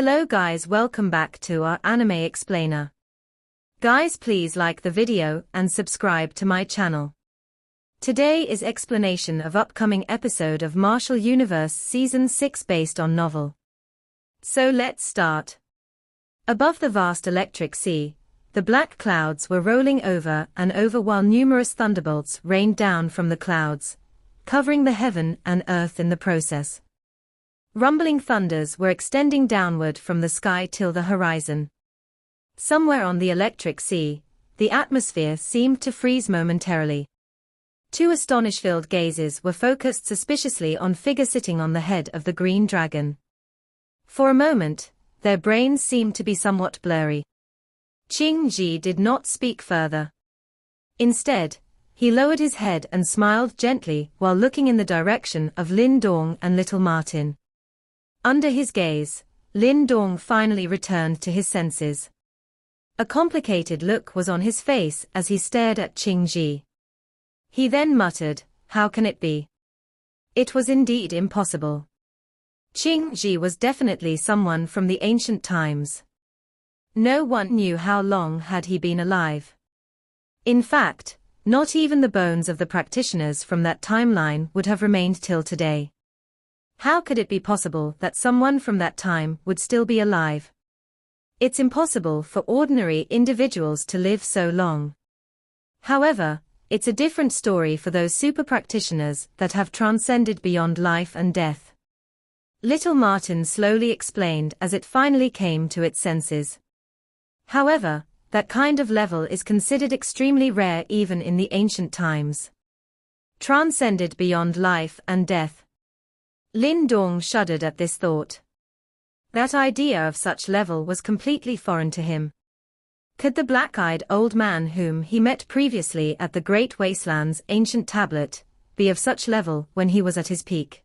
Hello guys, welcome back to our anime explainer. Guys, please like the video and subscribe to my channel. Today is explanation of upcoming episode of Martial Universe Season 6 based on novel. So let's start. Above the vast electric sea, the black clouds were rolling over and over while numerous thunderbolts rained down from the clouds, covering the heaven and earth in the process. Rumbling thunders were extending downward from the sky till the horizon. Somewhere on the electric sea, the atmosphere seemed to freeze momentarily. Two astonish-filled gazes were focused suspiciously on figure sitting on the head of the green dragon. For a moment, their brains seemed to be somewhat blurry. Qing-ji did not speak further. Instead, he lowered his head and smiled gently while looking in the direction of Lin Dong and little Martin. Under his gaze, Lin Dong finally returned to his senses. A complicated look was on his face as he stared at Qing-ji. He then muttered, "How can it be?" It was indeed impossible. Qing-ji was definitely someone from the ancient times. No one knew how long had he been alive. In fact, not even the bones of the practitioners from that timeline would have remained till today. How could it be possible that someone from that time would still be alive? It's impossible for ordinary individuals to live so long. However, it's a different story for those super practitioners that have transcended beyond life and death. Little Martin slowly explained as it finally came to its senses. However, that kind of level is considered extremely rare even in the ancient times. Transcended beyond life and death. Lin Dong shuddered at this thought. That idea of such level was completely foreign to him. Could the black-eyed old man whom he met previously at the Great Wasteland's ancient tablet be of such level when he was at his peak?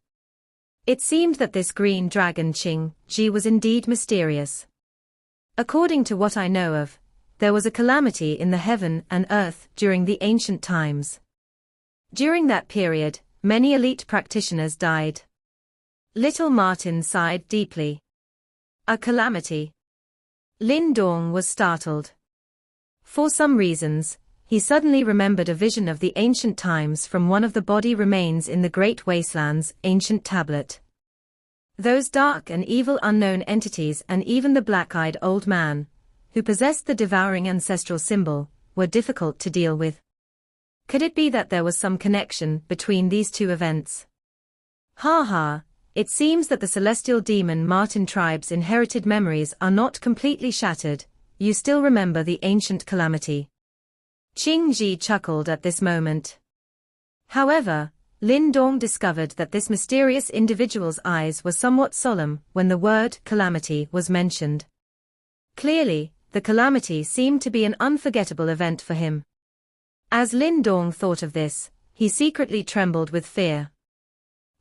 It seemed that this green dragon Qing-ji was indeed mysterious. According to what I know of, there was a calamity in the heaven and earth during the ancient times. During that period, many elite practitioners died. Little Martin sighed deeply. A calamity. Lin Dong was startled. For some reasons, he suddenly remembered a vision of the ancient times from one of the body remains in the Great Wasteland's ancient tablet. Those dark and evil unknown entities and even the black-eyed old man, who possessed the devouring ancestral symbol, were difficult to deal with. Could it be that there was some connection between these two events? Ha ha. It seems that the celestial demon Martin tribe's inherited memories are not completely shattered. You still remember the ancient calamity. Qing-ji chuckled at this moment. However, Lin Dong discovered that this mysterious individual's eyes were somewhat solemn when the word calamity was mentioned. Clearly, the calamity seemed to be an unforgettable event for him. As Lin Dong thought of this, he secretly trembled with fear.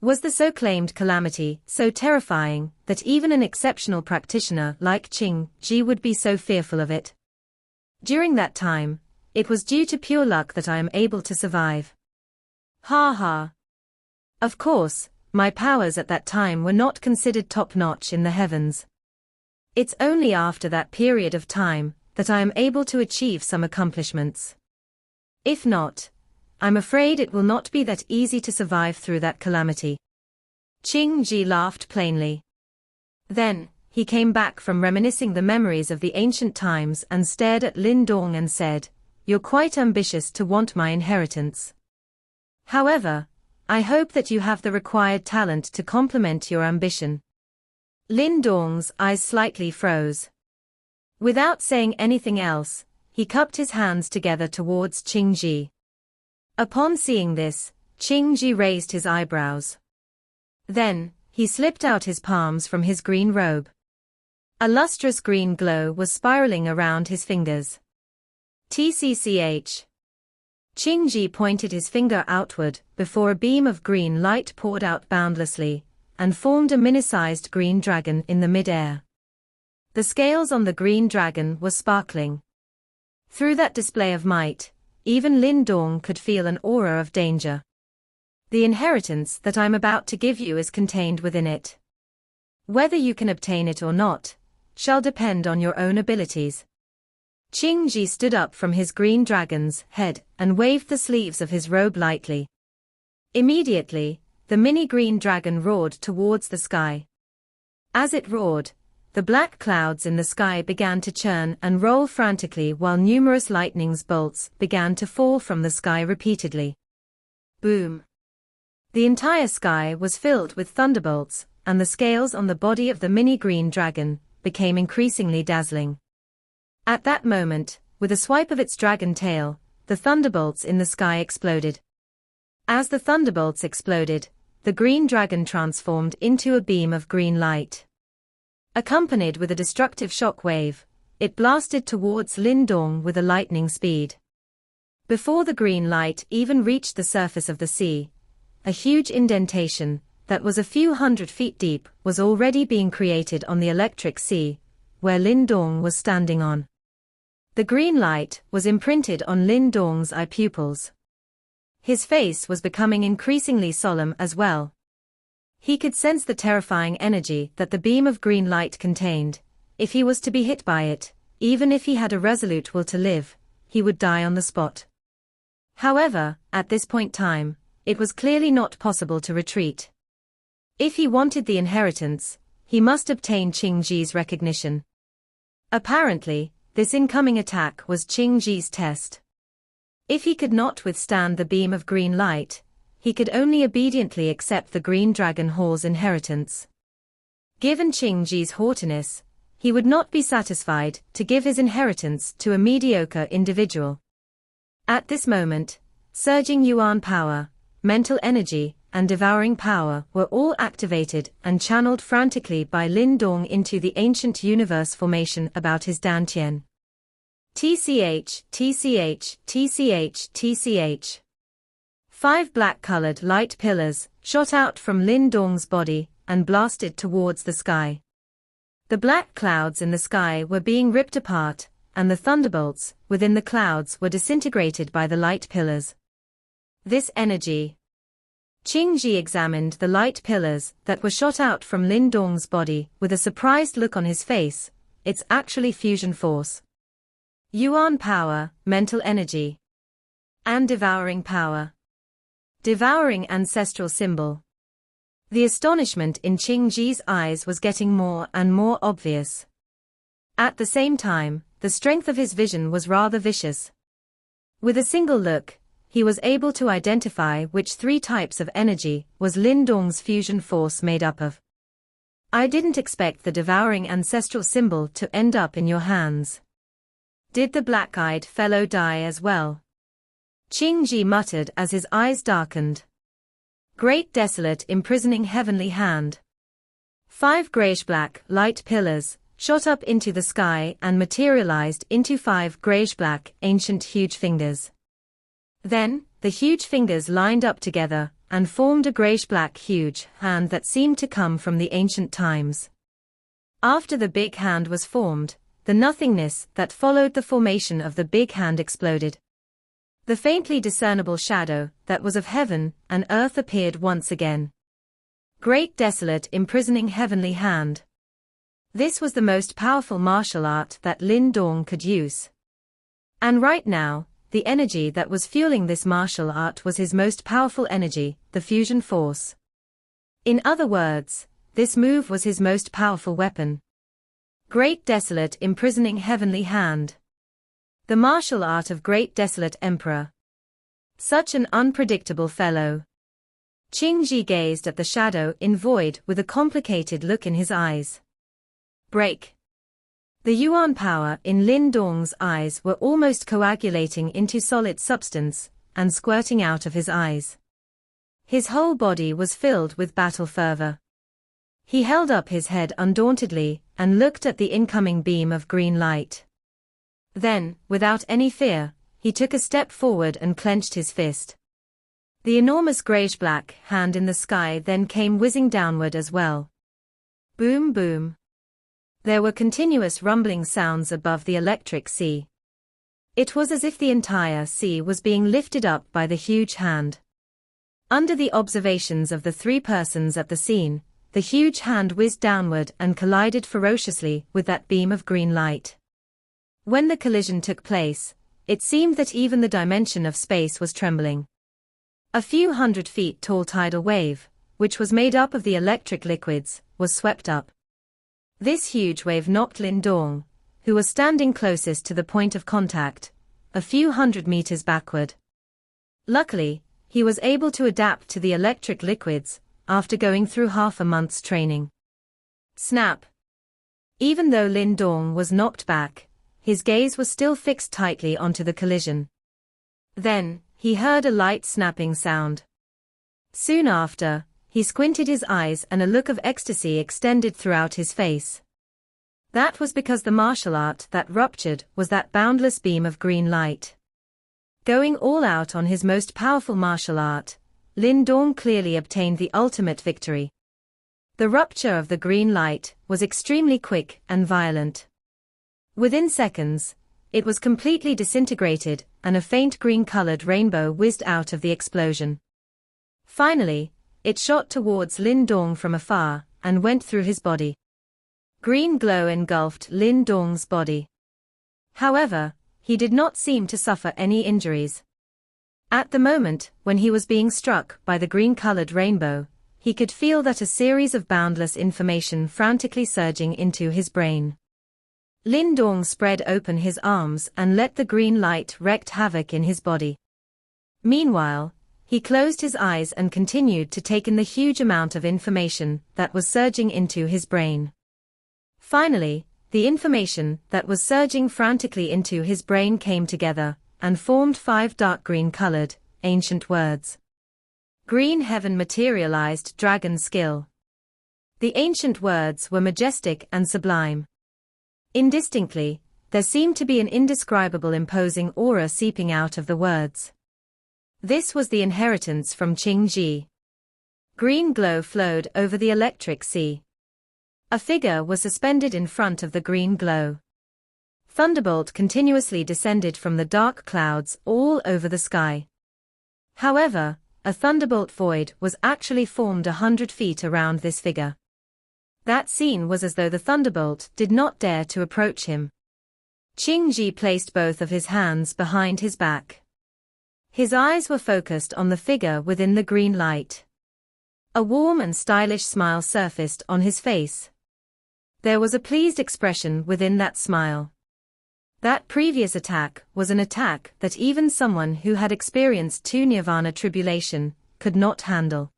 Was the so-claimed calamity so terrifying that even an exceptional practitioner like Qing-ji would be so fearful of it? During that time, it was due to pure luck that I am able to survive. Ha ha. Of course, my powers at that time were not considered top-notch in the heavens. It's only after that period of time that I am able to achieve some accomplishments. If not, I'm afraid it will not be that easy to survive through that calamity. Qing-ji laughed plainly. Then, he came back from reminiscing the memories of the ancient times and stared at Lin Dong and said, "You're quite ambitious to want my inheritance. However, I hope that you have the required talent to complement your ambition." Lin Dong's eyes slightly froze. Without saying anything else, he cupped his hands together towards Qing-ji. Upon seeing this, Qing-ji raised his eyebrows. Then, he slipped out his palms from his green robe. A lustrous green glow was spiraling around his fingers. TCCH. Qing-ji pointed his finger outward before a beam of green light poured out boundlessly, and formed a mini-sized green dragon in the mid-air. The scales on the green dragon were sparkling. Through that display of might, even Lin Dong could feel an aura of danger. The inheritance that I'm about to give you is contained within it. Whether you can obtain it or not, shall depend on your own abilities. Qingji stood up from his green dragon's head and waved the sleeves of his robe lightly. Immediately, the mini green dragon roared towards the sky. As it roared, the black clouds in the sky began to churn and roll frantically while numerous lightning bolts began to fall from the sky repeatedly. Boom! The entire sky was filled with thunderbolts, and the scales on the body of the mini green dragon became increasingly dazzling. At that moment, with a swipe of its dragon tail, the thunderbolts in the sky exploded. As the thunderbolts exploded, the green dragon transformed into a beam of green light. Accompanied with a destructive shock wave, it blasted towards Lindong with a lightning speed. Before the green light even reached the surface of the sea, a huge indentation, that was a few hundred feet deep, was already being created on the electric sea, where Lindong was standing on. The green light was imprinted on Lindong's eye pupils. His face was becoming increasingly solemn as well. He could sense the terrifying energy that the beam of green light contained. If he was to be hit by it, even if he had a resolute will to live, he would die on the spot. However, at this point time, it was clearly not possible to retreat. If he wanted the inheritance, he must obtain Qingji's recognition. Apparently, this incoming attack was Qingji's test. If he could not withstand the beam of green light, he could only obediently accept the green dragon hall's inheritance. Given Qingji's haughtiness, he would not be satisfied to give his inheritance to a mediocre individual. At this moment, surging yuan power, mental energy, and devouring power were all activated and channeled frantically by Lindong into the ancient universe formation about his dantian. TCH, TCH, TCH, TCH. 5 black-colored light pillars shot out from Lindong's body and blasted towards the sky. The black clouds in the sky were being ripped apart, and the thunderbolts within the clouds were disintegrated by the light pillars. This energy. Qingji examined the light pillars that were shot out from Lindong's body with a surprised look on his face. It's actually fusion force. Yuan power, mental energy. And devouring power. Devouring ancestral symbol. The astonishment in Qingji's eyes was getting more and more obvious. At the same time, the strength of his vision was rather vicious. With a single look, he was able to identify which 3 types of energy was Lindong's fusion force made up of. I didn't expect the devouring ancestral symbol to end up in your hands. Did the black-eyed fellow die as well? Qingji muttered as his eyes darkened. Great desolate imprisoning heavenly hand. 5 grayish-black light pillars shot up into the sky and materialized into 5 grayish-black ancient huge fingers. Then, the huge fingers lined up together and formed a grayish-black huge hand that seemed to come from the ancient times. After the big hand was formed, the nothingness that followed the formation of the big hand exploded. The faintly discernible shadow that was of heaven and earth appeared once again. Great desolate imprisoning heavenly hand. This was the most powerful martial art that Lindong could use. And right now, the energy that was fueling this martial art was his most powerful energy, the fusion force. In other words, this move was his most powerful weapon. Great desolate imprisoning heavenly hand. The martial art of great desolate emperor. Such an unpredictable fellow. Qingji gazed at the shadow in void with a complicated look in his eyes. Break. The yuan power in Lindong's eyes were almost coagulating into solid substance and squirting out of his eyes. His whole body was filled with battle fervor. He held up his head undauntedly and looked at the incoming beam of green light. Then, without any fear, he took a step forward and clenched his fist. The enormous grayish-black hand in the sky then came whizzing downward as well. Boom boom. There were continuous rumbling sounds above the electric sea. It was as if the entire sea was being lifted up by the huge hand. Under the observations of the 3 persons at the scene, the huge hand whizzed downward and collided ferociously with that beam of green light. When the collision took place, it seemed that even the dimension of space was trembling. A few 100 feet tall tidal wave, which was made up of the electric liquids, was swept up. This huge wave knocked Lin Dong, who was standing closest to the point of contact, a few 100 meters backward. Luckily, he was able to adapt to the electric liquids after going through half a month's training. Snap! Even though Lin Dong was knocked back, his gaze was still fixed tightly onto the collision. Then, he heard a light snapping sound. Soon after, he squinted his eyes and a look of ecstasy extended throughout his face. That was because the martial art that ruptured was that boundless beam of green light. Going all out on his most powerful martial art, Lin Dong clearly obtained the ultimate victory. The rupture of the green light was extremely quick and violent. Within seconds, it was completely disintegrated and a faint green-colored rainbow whizzed out of the explosion. Finally, it shot towards Lin Dong from afar and went through his body. Green glow engulfed Lin Dong's body. However, he did not seem to suffer any injuries. At the moment when he was being struck by the green-colored rainbow, he could feel that a series of boundless information frantically surging into his brain. Lin Dong spread open his arms and let the green light wreak havoc in his body. Meanwhile, he closed his eyes and continued to take in the huge amount of information that was surging into his brain. Finally, the information that was surging frantically into his brain came together and formed 5 dark green-colored, ancient words. Green heaven materialized dragon skill. The ancient words were majestic and sublime. Indistinctly, there seemed to be an indescribable imposing aura seeping out of the words. This was the inheritance from Qingji. Green glow flowed over the electric sea. A figure was suspended in front of the green glow. Thunderbolt continuously descended from the dark clouds all over the sky. However, a thunderbolt void was actually formed 100 feet around this figure. That scene was as though the thunderbolt did not dare to approach him. Qingji placed both of his hands behind his back. His eyes were focused on the figure within the green light. A warm and stylish smile surfaced on his face. There was a pleased expression within that smile. That previous attack was an attack that even someone who had experienced 2 nirvana tribulation could not handle.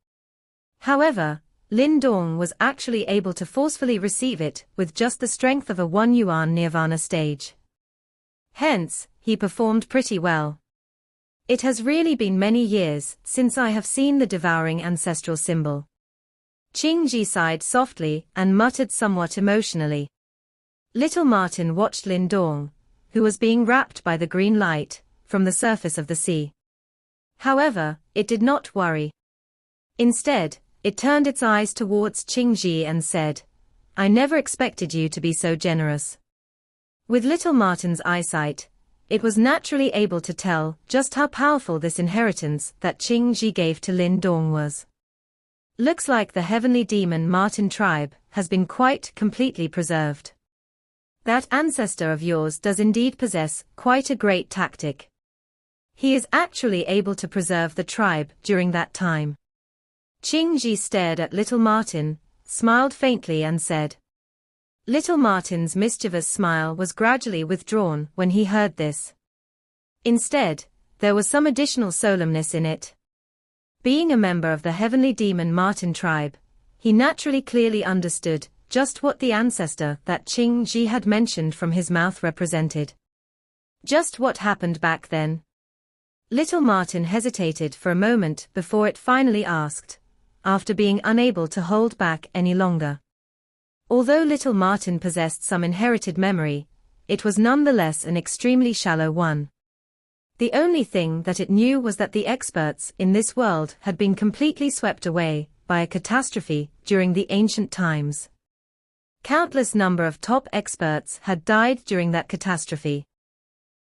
However, Lin Dong was actually able to forcefully receive it with just the strength of a 1 yuan nirvana stage. Hence, he performed pretty well. It has really been many years since I have seen the devouring ancestral symbol. Qingji sighed softly and muttered somewhat emotionally. Little Martin watched Lin Dong, who was being wrapped by the green light, from the surface of the sea. However, it did not worry. Instead, it turned its eyes towards Qingji and said, "I never expected you to be so generous." With little Martin's eyesight, it was naturally able to tell just how powerful this inheritance that Qingji gave to Lin Dong was. Looks like the heavenly demon Martin tribe has been quite completely preserved. That ancestor of yours does indeed possess quite a great tactic. He is actually able to preserve the tribe during that time. Qingji stared at little Martin, smiled faintly and said. Little Martin's mischievous smile was gradually withdrawn when he heard this. Instead, there was some additional solemnness in it. Being a member of the heavenly demon Martin tribe, he naturally clearly understood just what the ancestor that Qingji had mentioned from his mouth represented. Just what happened back then? Little Martin hesitated for a moment before it finally asked, after being unable to hold back any longer. Although little Martin possessed some inherited memory, it was nonetheless an extremely shallow one. The only thing that it knew was that the experts in this world had been completely swept away by a catastrophe during the ancient times. Countless number of top experts had died during that catastrophe.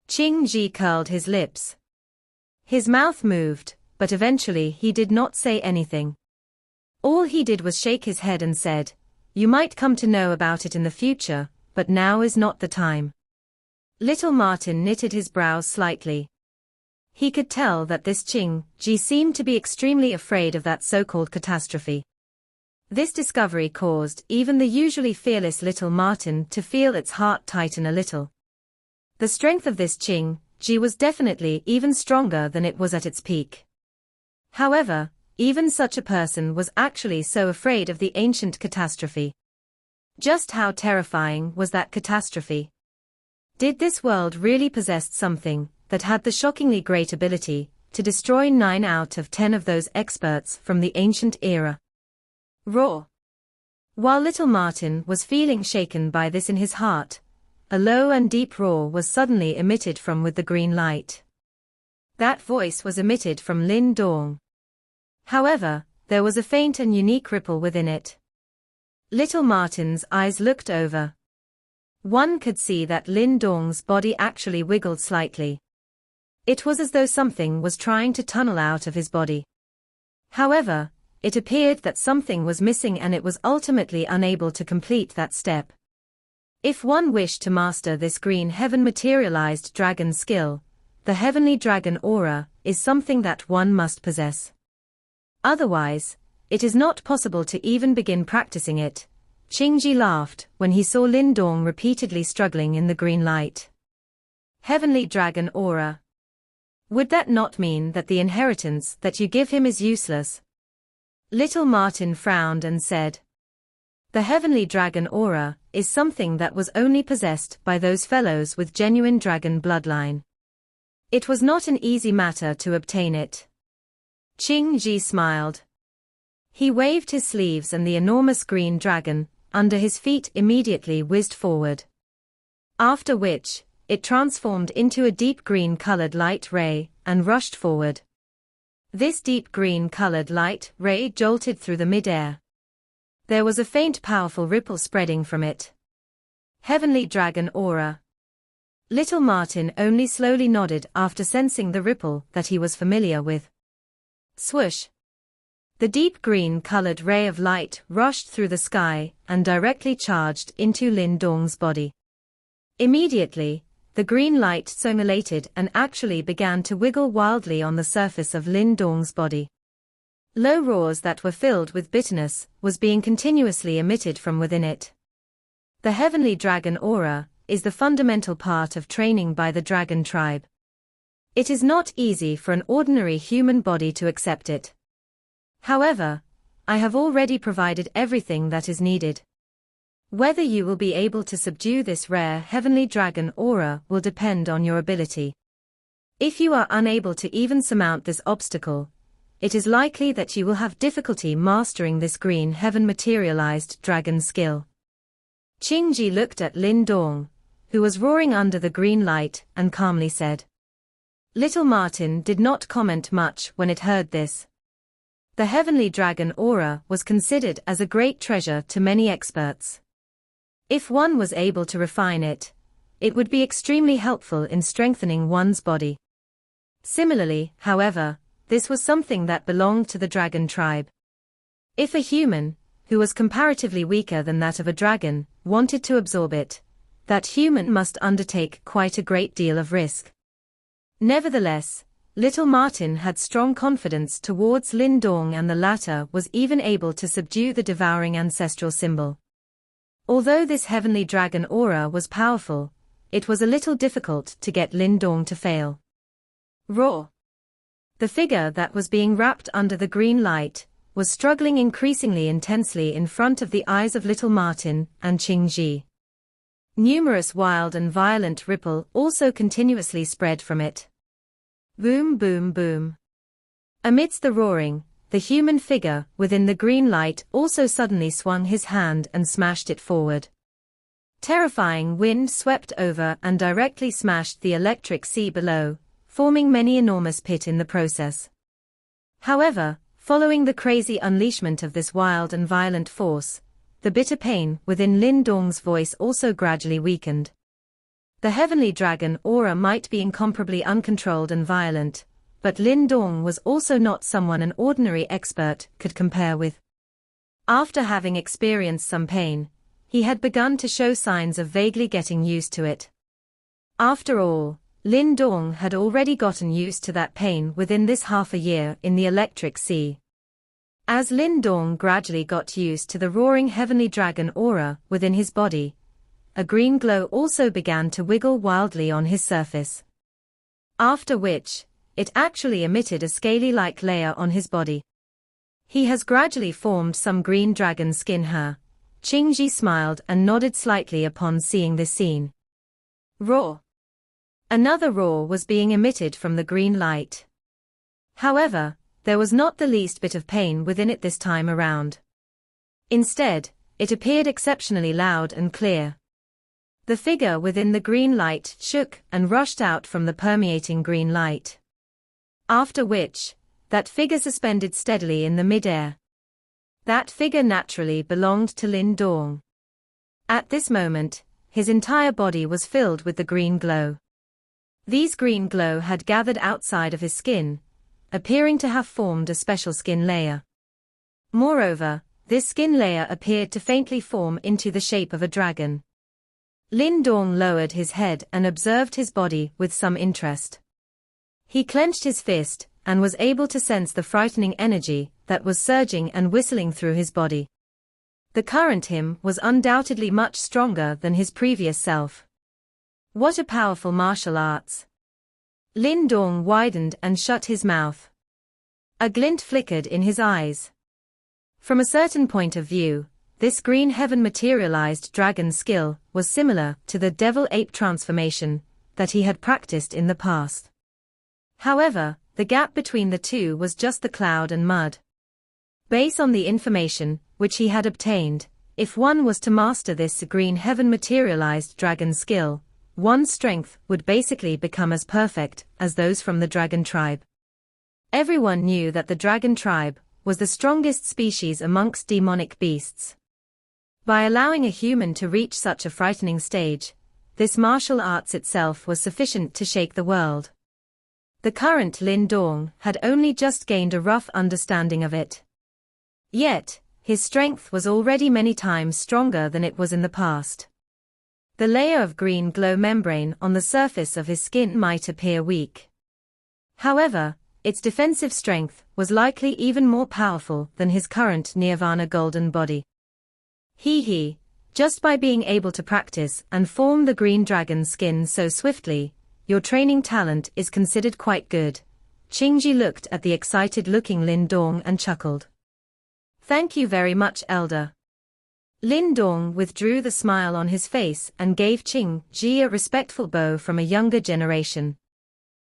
Qingji curled his lips. His mouth moved, but eventually he did not say anything. All he did was shake his head and said, "You might come to know about it in the future, but now is not the time." Little Martin knitted his brows slightly. He could tell that this Ching-ji seemed to be extremely afraid of that so-called catastrophe. This discovery caused even the usually fearless little Martin to feel its heart tighten a little. The strength of this Ching-ji was definitely even stronger than it was at its peak. However, even such a person was actually so afraid of the ancient catastrophe. Just how terrifying was that catastrophe? Did this world really possess something that had the shockingly great ability to destroy 9 out of 10 of those experts from the ancient era? Roar! While little Martin was feeling shaken by this in his heart, a low and deep roar was suddenly emitted from with the green light. That voice was emitted from Lin Dong. However, there was a faint and unique ripple within it. Little Martin's eyes looked over. One could see that Lin Dong's body actually wiggled slightly. It was as though something was trying to tunnel out of his body. However, it appeared that something was missing and it was ultimately unable to complete that step. If one wished to master this green heaven materialized dragon skill, the heavenly dragon aura is something that one must possess. Otherwise, it is not possible to even begin practicing it. Ching-ji laughed when he saw Lin Dong repeatedly struggling in the green light. Heavenly dragon aura. Would that not mean that the inheritance that you give him is useless? Little Martin frowned and said, "The heavenly dragon aura is something that was only possessed by those fellows with genuine dragon bloodline. It was not an easy matter to obtain it." Ching-ji smiled. He waved his sleeves and the enormous green dragon under his feet immediately whizzed forward. After which, it transformed into a deep green-colored light ray and rushed forward. This deep green-colored light ray jolted through the mid-air. There was a faint powerful ripple spreading from it. Heavenly dragon aura. Little Martin only slowly nodded after sensing the ripple that he was familiar with. Swoosh! The deep green-colored ray of light rushed through the sky and directly charged into Lin Dong's body. Immediately, the green light simulated and actually began to wiggle wildly on the surface of Lin Dong's body. Low roars that were filled with bitterness was being continuously emitted from within it. The heavenly dragon aura is the fundamental part of training by the dragon tribe. It is not easy for an ordinary human body to accept it. However, I have already provided everything that is needed. Whether you will be able to subdue this rare heavenly dragon aura will depend on your ability. If you are unable to even surmount this obstacle, it is likely that you will have difficulty mastering this green heaven materialized dragon skill. Ching-ji looked at Lin Dong, who was roaring under the green light, and calmly said. Little Martin did not comment much when it heard this. The heavenly dragon aura was considered as a great treasure to many experts. If one was able to refine it, it would be extremely helpful in strengthening one's body. Similarly, however, this was something that belonged to the dragon tribe. If a human, who was comparatively weaker than that of a dragon, wanted to absorb it, that human must undertake quite a great deal of risk. Nevertheless, little Martin had strong confidence towards Lin Dong, and the latter was even able to subdue the devouring ancestral symbol. Although this heavenly dragon aura was powerful, it was a little difficult to get Lin Dong to fail. Roar! The figure that was being wrapped under the green light was struggling increasingly intensely in front of the eyes of little Martin and Ching-ji. Numerous wild and violent ripple also continuously spread from it. Boom, boom, boom. Amidst the roaring, the human figure within the green light also suddenly swung his hand and smashed it forward. Terrifying wind swept over and directly smashed the electric sea below, forming many enormous pit in the process. However, following the crazy unleashment of this wild and violent force, the bitter pain within Lin Dong's voice also gradually weakened. The heavenly dragon aura might be incomparably uncontrolled and violent, but Lin Dong was also not someone an ordinary expert could compare with. After having experienced some pain, he had begun to show signs of vaguely getting used to it. After all, Lin Dong had already gotten used to that pain within this half a year in the electric sea. As Lin Dong gradually got used to the roaring heavenly dragon aura within his body, a green glow also began to wiggle wildly on his surface. After which, it actually emitted a scaly-like layer on his body. He has gradually formed some green dragon skin here. Qingji smiled and nodded slightly upon seeing this scene. Roar. Another roar was being emitted from the green light. However, there was not the least bit of pain within it this time around. Instead, it appeared exceptionally loud and clear. The figure within the green light shook and rushed out from the permeating green light. After which, that figure suspended steadily in the mid-air. That figure naturally belonged to Lin Dong. At this moment, his entire body was filled with the green glow. These green glow had gathered outside of his skin, appearing to have formed a special skin layer. Moreover, this skin layer appeared to faintly form into the shape of a dragon. Lin Dong lowered his head and observed his body with some interest. He clenched his fist and was able to sense the frightening energy that was surging and whistling through his body. The current him was undoubtedly much stronger than his previous self. What a powerful martial arts! Lin Dong widened and shut his mouth. A glint flickered in his eyes. From a certain point of view, this green heaven materialized dragon skill was similar to the devil-ape transformation that he had practiced in the past. However, the gap between the two was just the cloud and mud. Based on the information which he had obtained, if one was to master this green heaven materialized dragon skill, one's strength would basically become as perfect as those from the dragon tribe. Everyone knew that the dragon tribe was the strongest species amongst demonic beasts. By allowing a human to reach such a frightening stage, this martial arts itself was sufficient to shake the world. The current Lin Dong had only just gained a rough understanding of it. Yet, his strength was already many times stronger than it was in the past. The layer of green glow membrane on the surface of his skin might appear weak. However, its defensive strength was likely even more powerful than his current nirvana golden body. Just by being able to practice and form the green dragon skin so swiftly, your training talent is considered quite good. Qingji looked at the excited-looking Lin Dong and chuckled. Thank you very much, Elder. Lin Dong withdrew the smile on his face and gave Qingji a respectful bow from a younger generation.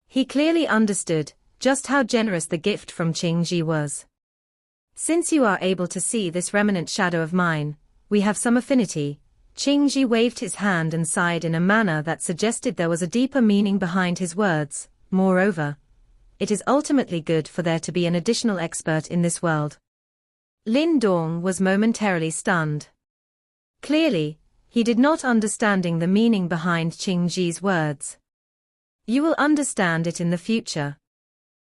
He clearly understood just how generous the gift from Qingji was. Since you are able to see this remnant shadow of mine, we have some affinity. Qingji waved his hand and sighed in a manner that suggested there was a deeper meaning behind his words. Moreover, it is ultimately good for there to be an additional expert in this world. Lin Dong was momentarily stunned. Clearly, he did not understanding the meaning behind Qingji's words. You will understand it in the future.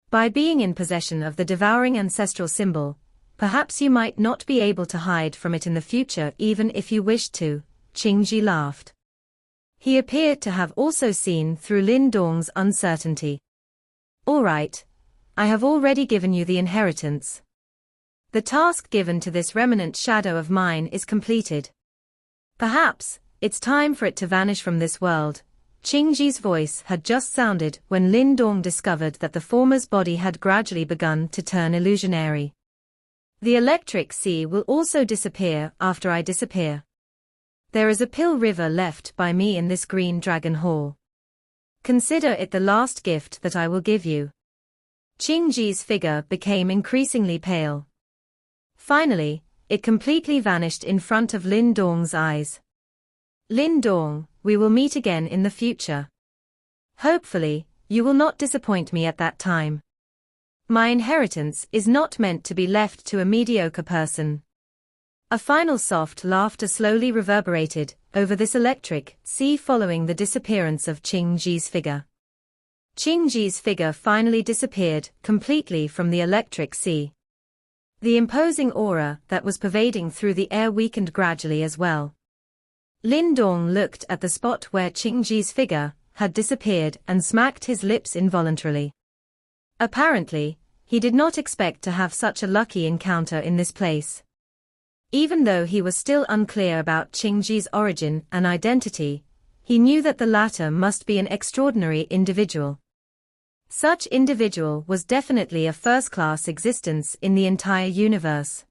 By being in possession of the devouring ancestral symbol, perhaps you might not be able to hide from it in the future even if you wished to, Qingji laughed. He appeared to have also seen through Lin Dong's uncertainty. All right, I have already given you the inheritance. The task given to this remnant shadow of mine is completed. Perhaps, it's time for it to vanish from this world. Qingji's voice had just sounded when Lin Dong discovered that the former's body had gradually begun to turn illusionary. The electric sea will also disappear after I disappear. There is a pill river left by me in this green dragon hall. Consider it the last gift that I will give you. Qingji's figure became increasingly pale. Finally, it completely vanished in front of Lin Dong's eyes. Lin Dong, we will meet again in the future. Hopefully, you will not disappoint me at that time. My inheritance is not meant to be left to a mediocre person. A final soft laughter slowly reverberated over this electric sea following the disappearance of Qingji's figure. Qingji's figure finally disappeared completely from the electric sea. The imposing aura that was pervading through the air weakened gradually as well. Lin Dong looked at the spot where Qing Ji's figure had disappeared and smacked his lips involuntarily. Apparently, he did not expect to have such a lucky encounter in this place. Even though he was still unclear about Qing Ji's origin and identity, he knew that the latter must be an extraordinary individual. Such individual was definitely a first-class existence in the entire universe.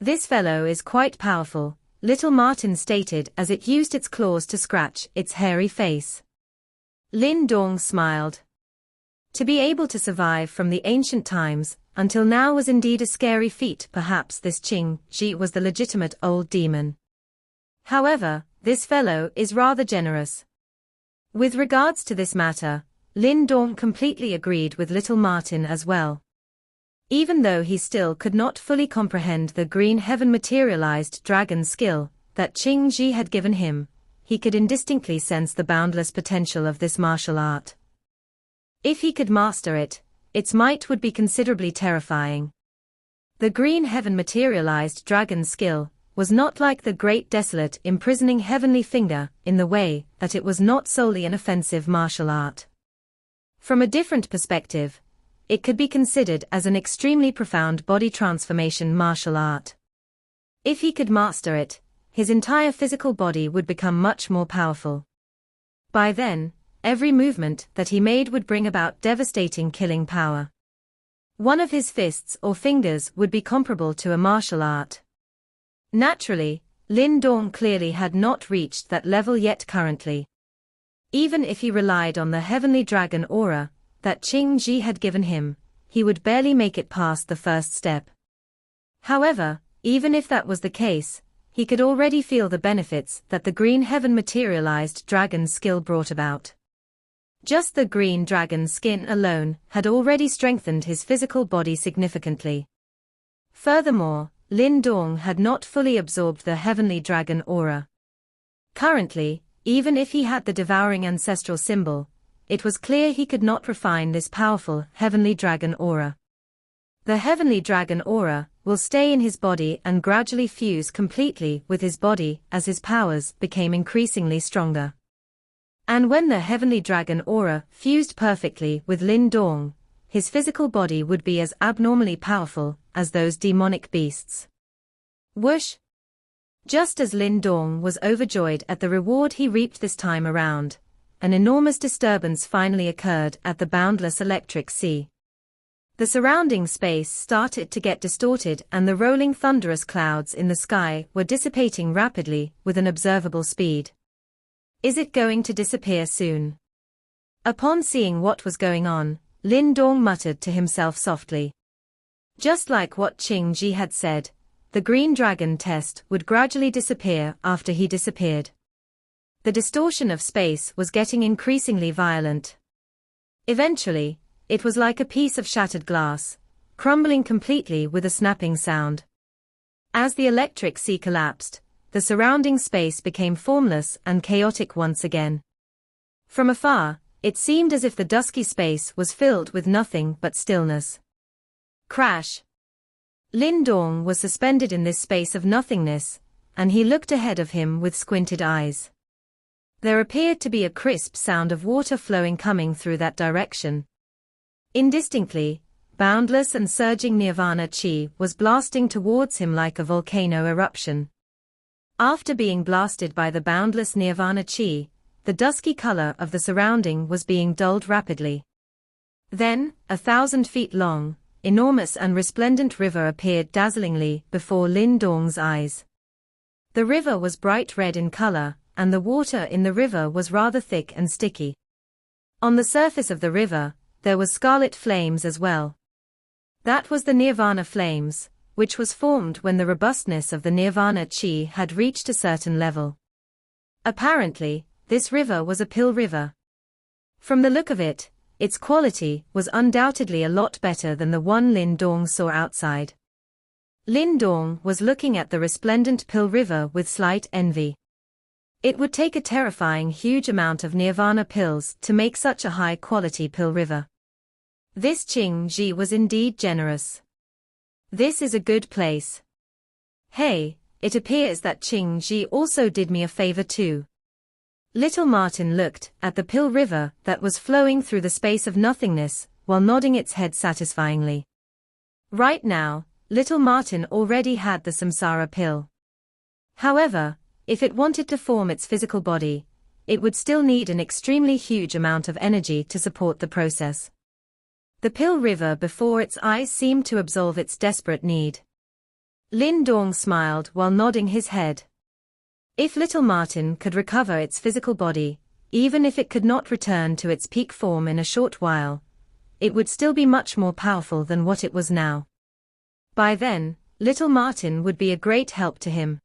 This fellow is quite powerful, little Martin stated as it used its claws to scratch its hairy face. Lin Dong smiled. To be able to survive from the ancient times until now was indeed a scary feat. Perhaps this Qing Ji was the legitimate old demon. However, this fellow is rather generous. With regards to this matter, Lin Dong completely agreed with little Martin as well. Even though he still could not fully comprehend the green heaven materialized dragon skill that Qing Ji had given him, he could indistinctly sense the boundless potential of this martial art. If he could master it, its might would be considerably terrifying. The green heaven materialized dragon skill was not like the great desolate imprisoning heavenly finger in the way that it was not solely an offensive martial art. From a different perspective, it could be considered as an extremely profound body transformation martial art. If he could master it, his entire physical body would become much more powerful. By then, every movement that he made would bring about devastating killing power. One of his fists or fingers would be comparable to a martial art. Naturally, Lin Dong clearly had not reached that level yet currently. Even if he relied on the heavenly dragon aura that Qing Ji had given him, he would barely make it past the first step. However, even if that was the case, he could already feel the benefits that the green heaven materialized dragon skill brought about. Just the green dragon skin alone had already strengthened his physical body significantly. Furthermore, Lin Dong had not fully absorbed the heavenly dragon aura. Currently, even if he had the devouring ancestral symbol, it was clear he could not refine this powerful heavenly dragon aura. The heavenly dragon aura will stay in his body and gradually fuse completely with his body as his powers became increasingly stronger. And when the heavenly dragon aura fused perfectly with Lin Dong, his physical body would be as abnormally powerful as those demonic beasts. Whoosh! Just as Lin Dong was overjoyed at the reward he reaped this time around, an enormous disturbance finally occurred at the boundless electric sea. The surrounding space started to get distorted and the rolling thunderous clouds in the sky were dissipating rapidly with an observable speed. Is it going to disappear soon? Upon seeing what was going on, Lin Dong muttered to himself softly. Just like what Qing Ji had said, the green dragon test would gradually disappear after he disappeared. The distortion of space was getting increasingly violent. Eventually, it was like a piece of shattered glass, crumbling completely with a snapping sound. As the electric sea collapsed, the surrounding space became formless and chaotic once again. From afar, it seemed as if the dusky space was filled with nothing but stillness. Crash! Lin Dong was suspended in this space of nothingness, and he looked ahead of him with squinted eyes. There appeared to be a crisp sound of water flowing coming through that direction. Indistinctly, boundless and surging nirvana chi was blasting towards him like a volcano eruption. After being blasted by the boundless nirvana chi, the dusky color of the surrounding was being dulled rapidly. Then, 1,000 feet long, enormous and resplendent river appeared dazzlingly before Lin Dong's eyes. The river was bright red in color, and the water in the river was rather thick and sticky. On the surface of the river, there was scarlet flames as well. That was the nirvana flames, which was formed when the robustness of the nirvana chi had reached a certain level. Apparently, this river was a pill river. From the look of it, its quality was undoubtedly a lot better than the one Lin Dong saw outside. Lin Dong was looking at the resplendent pill river with slight envy. It would take a terrifying huge amount of nirvana pills to make such a high-quality pill river. This Qing Ji was indeed generous. This is a good place. Hey, it appears that Ching Ji also did me a favor too. Little Martin looked at the Pill River that was flowing through the space of nothingness, while nodding its head satisfyingly. Right now, Little Martin already had the samsara pill. However, if it wanted to form its physical body, it would still need an extremely huge amount of energy to support the process. The Pill River before its eyes seemed to absolve its desperate need. Lin Dong smiled while nodding his head. If Little Martin could recover its physical body, even if it could not return to its peak form in a short while, it would still be much more powerful than what it was now. By then, Little Martin would be a great help to him.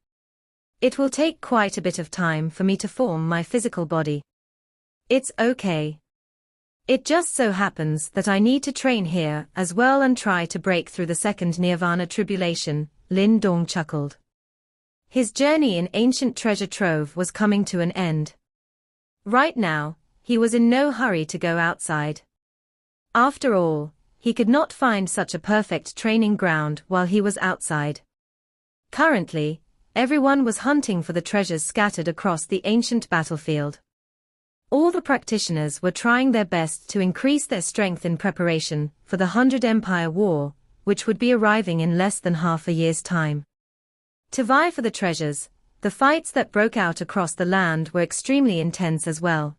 It will take quite a bit of time for me to form my physical body. It's okay. It just so happens that I need to train here as well and try to break through the second Nirvana tribulation, Lin Dong chuckled. His journey in ancient treasure trove was coming to an end. Right now, he was in no hurry to go outside. After all, he could not find such a perfect training ground while he was outside. Currently, everyone was hunting for the treasures scattered across the ancient battlefield. All the practitioners were trying their best to increase their strength in preparation for the 100 Empire War, which would be arriving in less than half a year's time. To vie for the treasures, the fights that broke out across the land were extremely intense as well.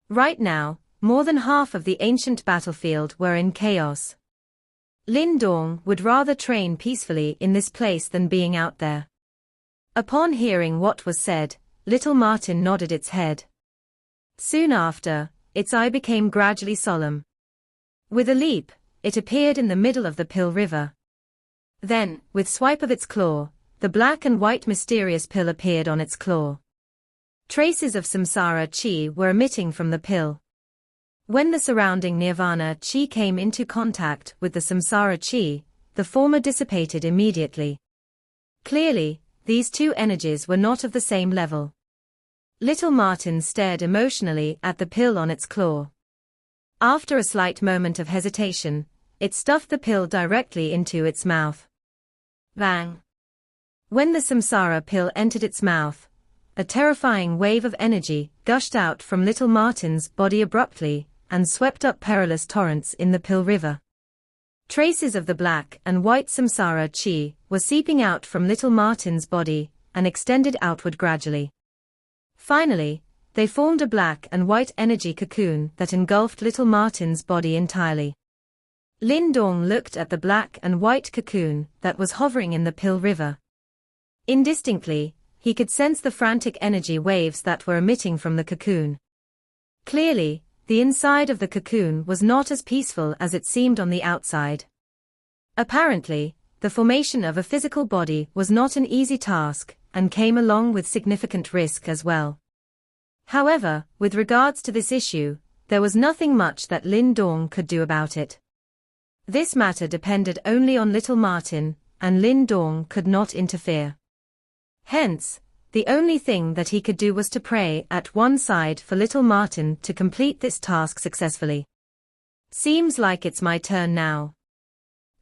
Right now, more than half of the ancient battlefield were in chaos. Lin Dong would rather train peacefully in this place than being out there. Upon hearing what was said, Little Martin nodded its head. Soon after, its eye became gradually solemn. With a leap, it appeared in the middle of the Pill River. Then, with swipe of its claw, the black and white mysterious pill appeared on its claw. Traces of samsara chi were emitting from the pill. When the surrounding nirvana chi came into contact with the samsara chi, the former dissipated immediately. Clearly, these two energies were not of the same level. Little Martin stared emotionally at the pill on its claw. After a slight moment of hesitation, it stuffed the pill directly into its mouth. Bang! When the samsara pill entered its mouth, a terrifying wave of energy gushed out from Little Martin's body abruptly and swept up perilous torrents in the Pill River. Traces of the black and white samsara chi were seeping out from Little Martin's body and extended outward gradually. Finally, they formed a black and white energy cocoon that engulfed Little Martin's body entirely. Lin Dong looked at the black and white cocoon that was hovering in the Pill River. Indistinctly, he could sense the frantic energy waves that were emitting from the cocoon. Clearly, the inside of the cocoon was not as peaceful as it seemed on the outside. Apparently, the formation of a physical body was not an easy task and came along with significant risk as well. However, with regards to this issue, there was nothing much that Lin Dong could do about it. This matter depended only on Little Martin, and Lin Dong could not interfere. Hence, the only thing that he could do was to pray at one side for Little Martin to complete this task successfully. Seems like it's my turn now.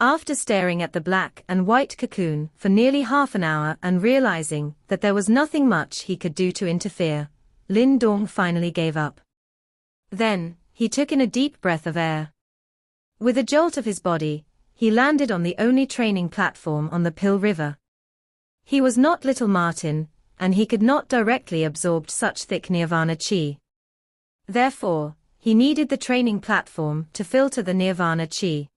After staring at the black and white cocoon for nearly half an hour and realizing that there was nothing much he could do to interfere, Lin Dong finally gave up. Then, he took in a deep breath of air. With a jolt of his body, he landed on the only training platform on the Pill River. He was not Little Martin, and he could not directly absorb such thick nirvana chi. Therefore, he needed the training platform to filter the nirvana chi.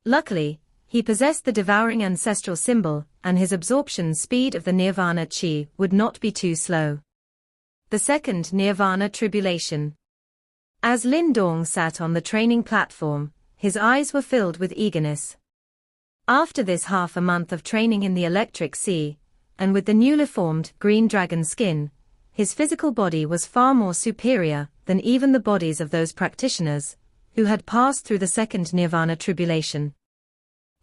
Luckily, he possessed the devouring ancestral symbol, and his absorption speed of the nirvana chi would not be too slow. The second nirvana tribulation. As Lin Dong sat on the training platform, his eyes were filled with eagerness. After this half a month of training in the electric sea, and with the newly formed green dragon skin, his physical body was far more superior than even the bodies of those practitioners who had passed through the second nirvana tribulation.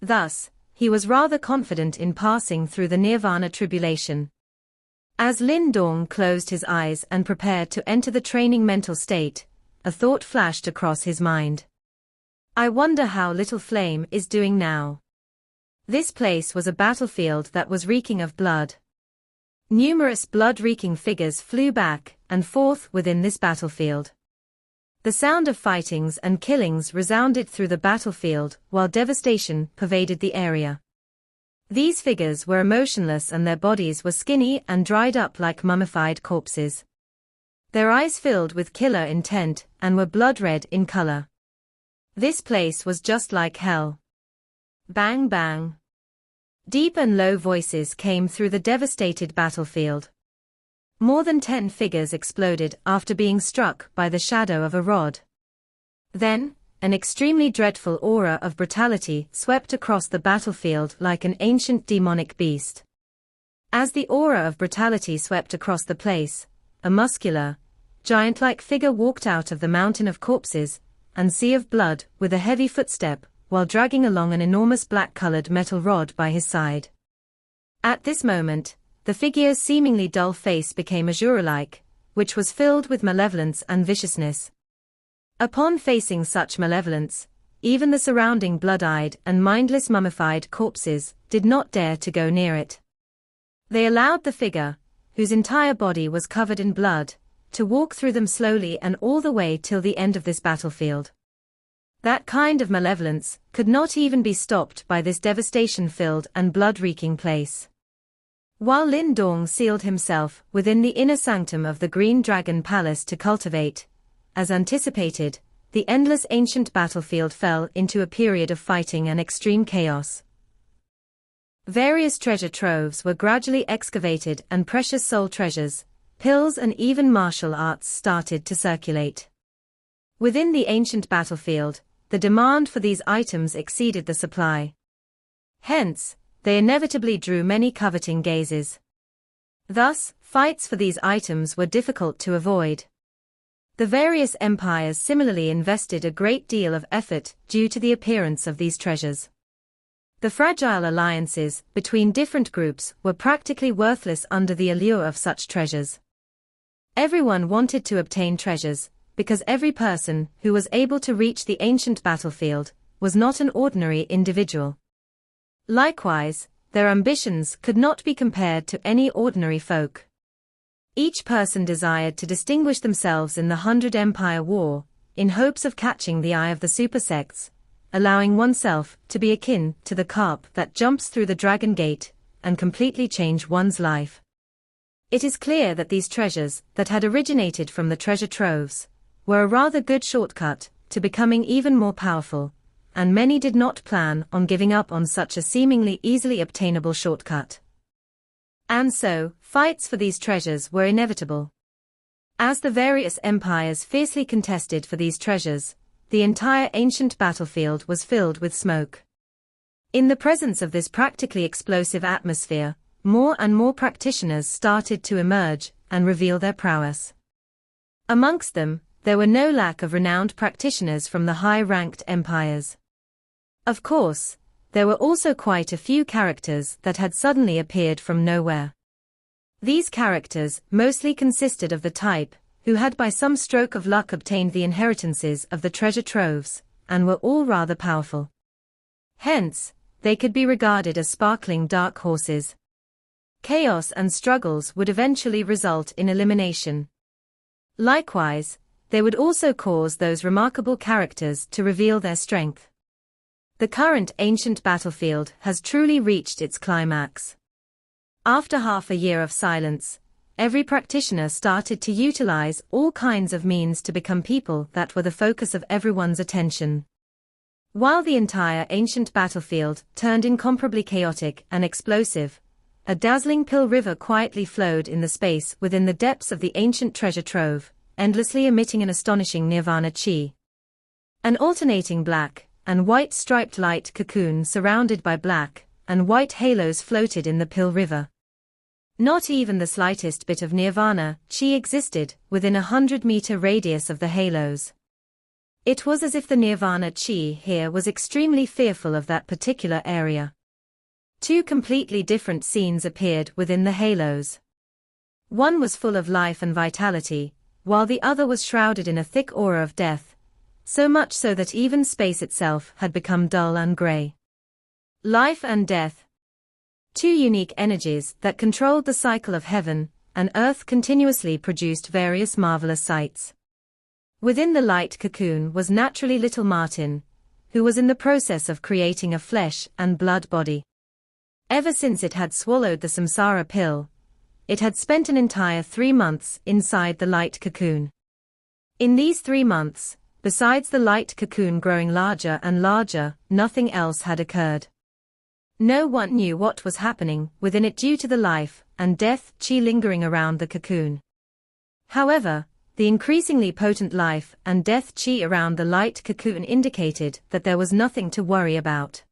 Thus, he was rather confident in passing through the nirvana tribulation. As Lin Dong closed his eyes and prepared to enter the training mental state, a thought flashed across his mind. I wonder how Little Flame is doing now. This place was a battlefield that was reeking of blood. Numerous blood-reeking figures flew back and forth within this battlefield. The sound of fightings and killings resounded through the battlefield while devastation pervaded the area. These figures were emotionless and their bodies were skinny and dried up like mummified corpses. Their eyes filled with killer intent and were blood-red in color. This place was just like hell. Bang bang. Deep and low voices came through the devastated battlefield. More than 10 figures exploded after being struck by the shadow of a rod. Then, an extremely dreadful aura of brutality swept across the battlefield like an ancient demonic beast. As the aura of brutality swept across the place, a muscular, giant-like figure walked out of the mountain of corpses and sea of blood with a heavy footstep, while dragging along an enormous black-colored metal rod by his side. At this moment, the figure's seemingly dull face became azure-like, which was filled with malevolence and viciousness. Upon facing such malevolence, even the surrounding blood-eyed and mindless mummified corpses did not dare to go near it. They allowed the figure, whose entire body was covered in blood, to walk through them slowly and all the way till the end of this battlefield. That kind of malevolence could not even be stopped by this devastation-filled and blood-reeking place. While Lin Dong sealed himself within the inner sanctum of the Green Dragon Palace to cultivate, as anticipated, the endless ancient battlefield fell into a period of fighting and extreme chaos. Various treasure troves were gradually excavated and precious soul treasures, pills and even martial arts started to circulate. Within the ancient battlefield, the demand for these items exceeded the supply. Hence, they inevitably drew many coveting gazes. Thus, fights for these items were difficult to avoid. The various empires similarly invested a great deal of effort due to the appearance of these treasures. The fragile alliances between different groups were practically worthless under the allure of such treasures. Everyone wanted to obtain treasures, because every person who was able to reach the ancient battlefield was not an ordinary individual. Likewise, their ambitions could not be compared to any ordinary folk. Each person desired to distinguish themselves in the 100 Empire War, in hopes of catching the eye of the super sects, allowing oneself to be akin to the carp that jumps through the dragon gate, and completely change one's life. It is clear that these treasures that had originated from the treasure troves were a rather good shortcut to becoming even more powerful, and many did not plan on giving up on such a seemingly easily obtainable shortcut. And so, fights for these treasures were inevitable. As the various empires fiercely contested for these treasures, the entire ancient battlefield was filled with smoke. In the presence of this practically explosive atmosphere, more and more practitioners started to emerge and reveal their prowess. Amongst them, there were no lack of renowned practitioners from the high-ranked empires. Of course, there were also quite a few characters that had suddenly appeared from nowhere. These characters mostly consisted of the type who had by some stroke of luck obtained the inheritances of the treasure troves, and were all rather powerful. Hence, they could be regarded as sparkling dark horses. Chaos and struggles would eventually result in elimination. Likewise, they would also cause those remarkable characters to reveal their strength. The current ancient battlefield has truly reached its climax. After half a year of silence, every practitioner started to utilize all kinds of means to become people that were the focus of everyone's attention. While the entire ancient battlefield turned incomparably chaotic and explosive, a dazzling pill river quietly flowed in the space within the depths of the ancient treasure trove, endlessly emitting an astonishing nirvana chi. An alternating black and white striped light cocoon surrounded by black and white halos floated in the pill river. Not even the slightest bit of nirvana chi existed within a 100-meter radius of the halos. It was as if the nirvana chi here was extremely fearful of that particular area. Two completely different scenes appeared within the halos. One was full of life and vitality, while the other was shrouded in a thick aura of death, so much so that even space itself had become dull and grey. Life and death. Two unique energies that controlled the cycle of heaven and earth continuously produced various marvelous sights. Within the light cocoon was naturally little Martin, who was in the process of creating a flesh and blood body. Ever since it had swallowed the samsara pill, it had spent an entire 3 months inside the light cocoon. In these 3 months, besides the light cocoon growing larger and larger, nothing else had occurred. No one knew what was happening within it due to the life and death chi lingering around the cocoon. However, the increasingly potent life and death chi around the light cocoon indicated that there was nothing to worry about.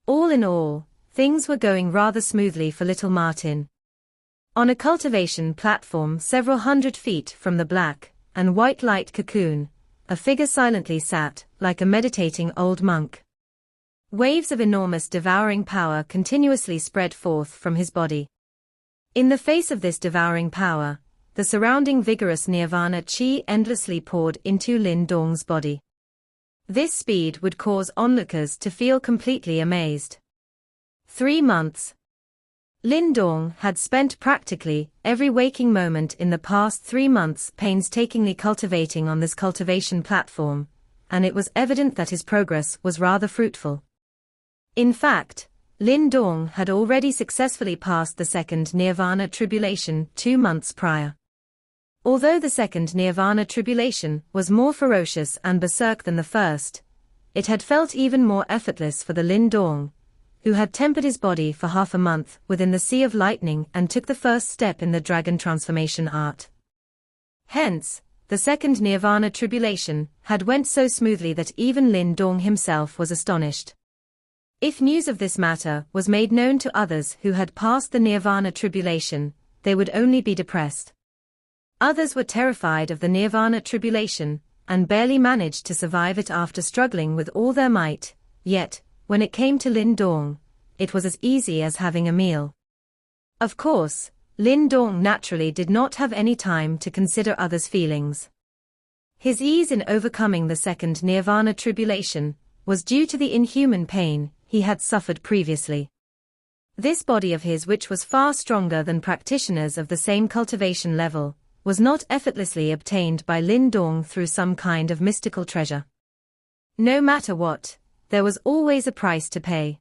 All in all, things were going rather smoothly for little Martin. On a cultivation platform several 100 feet from the black and white light cocoon, a figure silently sat, like a meditating old monk. Waves of enormous devouring power continuously spread forth from his body. In the face of this devouring power, the surrounding vigorous nirvana chi endlessly poured into Lin Dong's body. This speed would cause onlookers to feel completely amazed. 3 months. Lin Dong had spent practically every waking moment in the past 3 months painstakingly cultivating on this cultivation platform, and it was evident that his progress was rather fruitful. In fact, Lin Dong had already successfully passed the second nirvana tribulation 2 months prior. Although the second nirvana tribulation was more ferocious and berserk than the first, it had felt even more effortless for the Lin Dong, who had tempered his body for half a month within the Sea of Lightning and took the first step in the dragon transformation art. Hence, the second nirvana tribulation had went so smoothly that even Lin Dong himself was astonished. If news of this matter was made known to others who had passed the nirvana tribulation, they would only be depressed. Others were terrified of the nirvana tribulation, and barely managed to survive it after struggling with all their might, yet, when it came to Lin Dong, it was as easy as having a meal. Of course, Lin Dong naturally did not have any time to consider others' feelings. His ease in overcoming the second nirvana tribulation was due to the inhuman pain he had suffered previously. This body of his, which was far stronger than practitioners of the same cultivation level, was not effortlessly obtained by Lin Dong through some kind of mystical treasure. No matter what, there was always a price to pay.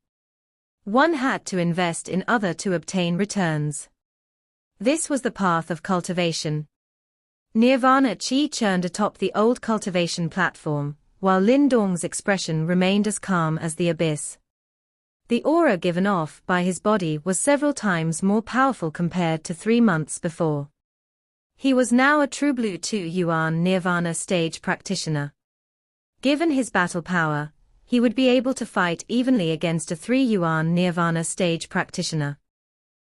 One had to invest in other to obtain returns. This was the path of cultivation. Nirvana chi churned atop the old cultivation platform, while Lin Dong's expression remained as calm as the abyss. The aura given off by his body was several times more powerful compared to 3 months before. He was now a true blue 2 yuan nirvana stage practitioner. Given his battle power, he would be able to fight evenly against a 3 yuan nirvana stage practitioner.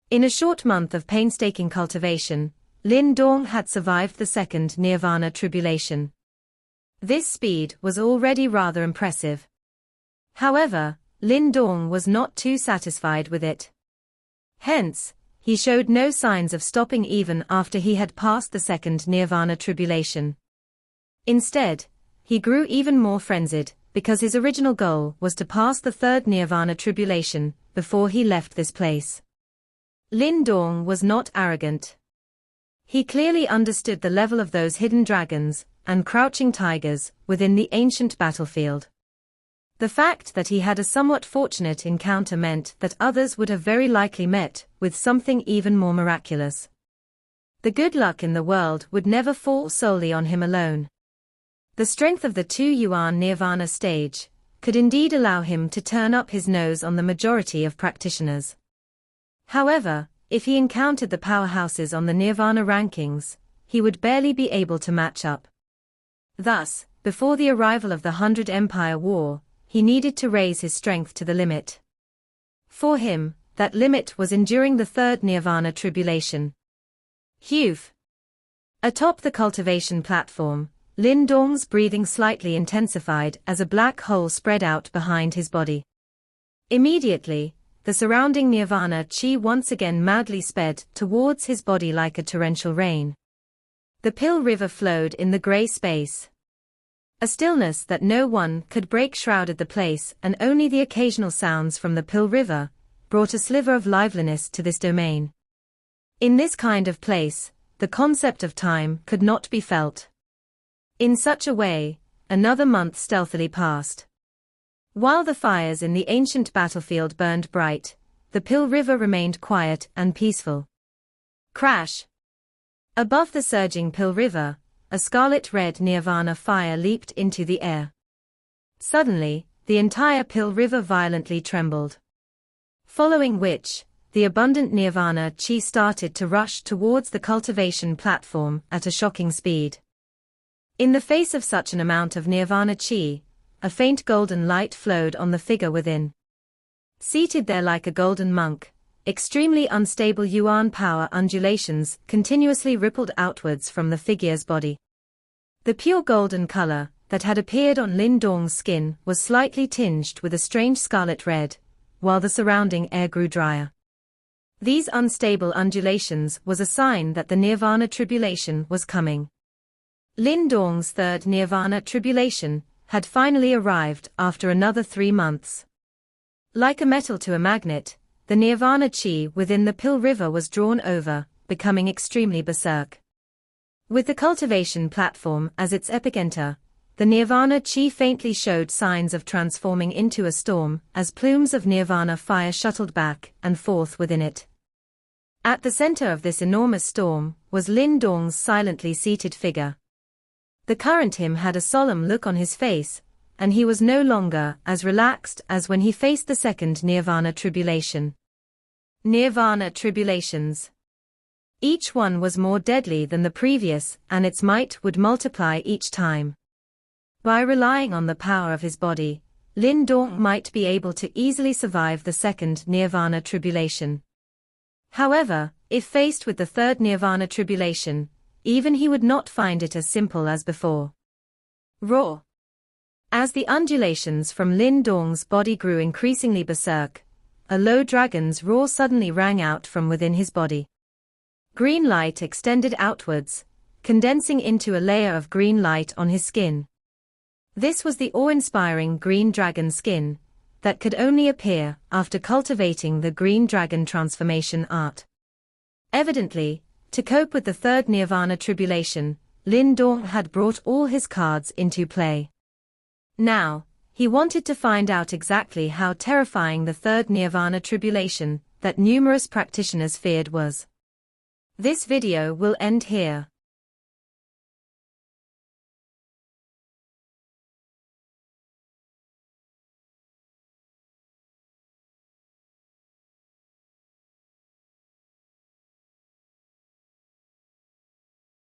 In a short month of painstaking cultivation, Lin Dong had survived the second nirvana tribulation. This speed was already rather impressive. However, Lin Dong was not too satisfied with it. Hence, he showed no signs of stopping even after he had passed the second nirvana tribulation. Instead, he grew even more frenzied, because his original goal was to pass the third nirvana tribulation before he left this place. Lin Dong was not arrogant. He clearly understood the level of those hidden dragons and crouching tigers within the ancient battlefield. The fact that he had a somewhat fortunate encounter meant that others would have very likely met with something even more miraculous. The good luck in the world would never fall solely on him alone. The strength of the 2 yuan nirvana stage could indeed allow him to turn up his nose on the majority of practitioners. However, if he encountered the powerhouses on the nirvana rankings, he would barely be able to match up. Thus, before the arrival of the 100 Empire War, he needed to raise his strength to the limit. For him, that limit was enduring the third nirvana tribulation. Phew! Atop the cultivation platform, Lin Dong's breathing slightly intensified as a black hole spread out behind his body. Immediately, the surrounding nirvana chi once again madly sped towards his body like a torrential rain. The pill river flowed in the grey space. A stillness that no one could break shrouded the place, and only the occasional sounds from the Pill River brought a sliver of liveliness to this domain. In this kind of place, the concept of time could not be felt. In such a way, another month stealthily passed. While the fires in the ancient battlefield burned bright, the Pill River remained quiet and peaceful. Crash! Above the surging Pill River, a scarlet-red nirvana fire leaped into the air. Suddenly, the entire Pill River violently trembled. Following which, the abundant nirvana chi started to rush towards the cultivation platform at a shocking speed. In the face of such an amount of nirvana chi, a faint golden light flowed on the figure within. Seated there like a golden monk, extremely unstable yuan power undulations continuously rippled outwards from the figure's body. The pure golden color that had appeared on Lin Dong's skin was slightly tinged with a strange scarlet red, while the surrounding air grew drier. These unstable undulations was a sign that the nirvana tribulation was coming. Lin Dong's third nirvana tribulation had finally arrived after another 3 months. Like a metal to a magnet, the nirvana chi within the Pill River was drawn over, becoming extremely berserk. With the cultivation platform as its epicenter, the nirvana chi faintly showed signs of transforming into a storm as plumes of nirvana fire shuttled back and forth within it. At the center of this enormous storm was Lin Dong's silently seated figure. The current him had a solemn look on his face, and he was no longer as relaxed as when he faced the second nirvana tribulation. Nirvana tribulations. Each one was more deadly than the previous, and its might would multiply each time. By relying on the power of his body, Lin Dong might be able to easily survive the second nirvana tribulation. However, if faced with the third nirvana tribulation, even he would not find it as simple as before. Roar! As the undulations from Lin Dong's body grew increasingly berserk, a low dragon's roar suddenly rang out from within his body. Green light extended outwards, condensing into a layer of green light on his skin. This was the awe-inspiring green dragon skin that could only appear after cultivating the green dragon transformation art. Evidently, to cope with the third nirvana tribulation, Lin Dong had brought all his cards into play. Now, he wanted to find out exactly how terrifying the third nirvana tribulation that numerous practitioners feared was. This video will end here.